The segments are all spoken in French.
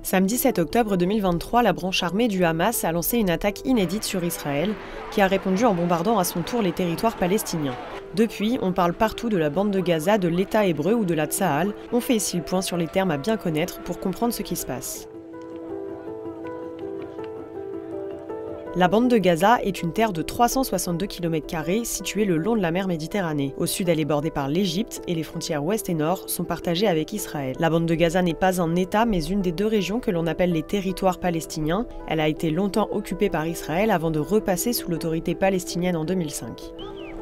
Samedi 7 octobre 2023, la branche armée du Hamas a lancé une attaque inédite sur Israël, qui a répondu en bombardant à son tour les territoires palestiniens. Depuis, on parle partout de la bande de Gaza, de l'État hébreu ou de la Tsahal. On fait ici le point sur les termes à bien connaître pour comprendre ce qui se passe. La bande de Gaza est une terre de 362 km² située le long de la mer Méditerranée. Au sud, elle est bordée par l'Égypte et les frontières ouest et nord sont partagées avec Israël. La bande de Gaza n'est pas un État, mais une des deux régions que l'on appelle les territoires palestiniens. Elle a été longtemps occupée par Israël avant de repasser sous l'autorité palestinienne en 2005.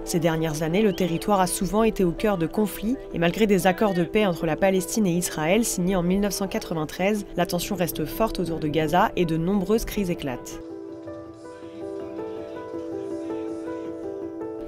Ces dernières années, le territoire a souvent été au cœur de conflits et malgré des accords de paix entre la Palestine et Israël signés en 1993, la tension reste forte autour de Gaza et de nombreuses crises éclatent.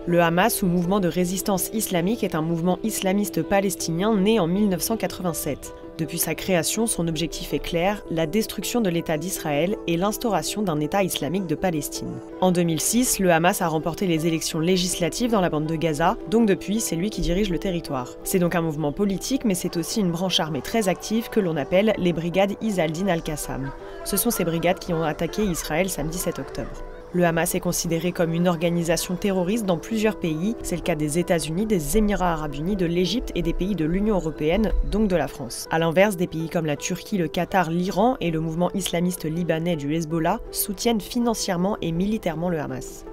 Le Hamas, ou mouvement de résistance islamique, est un mouvement islamiste palestinien né en 1987. Depuis sa création, son objectif est clair, la destruction de l'État d'Israël et l'instauration d'un État islamique de Palestine. En 2006, le Hamas a remporté les élections législatives dans la bande de Gaza, donc depuis, c'est lui qui dirige le territoire. C'est donc un mouvement politique, mais c'est aussi une branche armée très active que l'on appelle les brigades Izz al-Din al-Qassam. Ce sont ces brigades qui ont attaqué Israël samedi 7 octobre. Le Hamas est considéré comme une organisation terroriste dans plusieurs pays. C'est le cas des États-Unis, des Émirats arabes unis, de l'Égypte et des pays de l'Union européenne, donc de la France. A l'inverse, des pays comme la Turquie, le Qatar, l'Iran et le mouvement islamiste libanais du Hezbollah soutiennent financièrement et militairement le Hamas.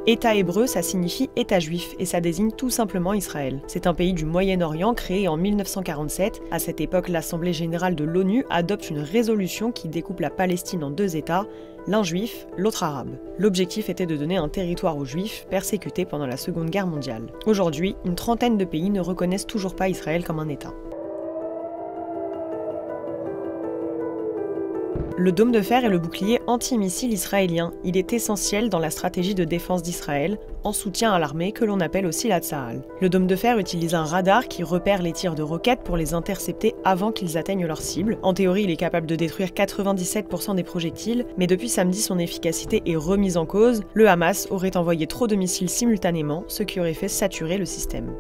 État hébreu, ça signifie État juif et ça désigne tout simplement Israël. C'est un pays du Moyen-Orient créé en 1947. À cette époque, l'Assemblée générale de l'ONU adopte une résolution qui découpe la Palestine en deux États, l'un juif, l'autre arabe. L'objectif était de donner un territoire aux juifs persécutés pendant la Seconde Guerre mondiale. Aujourd'hui, une trentaine de pays ne reconnaissent toujours pas Israël comme un État. Le dôme de fer est le bouclier antimissile israélien. Il est essentiel dans la stratégie de défense d'Israël, en soutien à l'armée que l'on appelle aussi la Tsahal. Le dôme de fer utilise un radar qui repère les tirs de roquettes pour les intercepter avant qu'ils atteignent leur cible. En théorie, il est capable de détruire 97% des projectiles, mais depuis samedi, son efficacité est remise en cause. Le Hamas aurait envoyé trop de missiles simultanément, ce qui aurait fait saturer le système.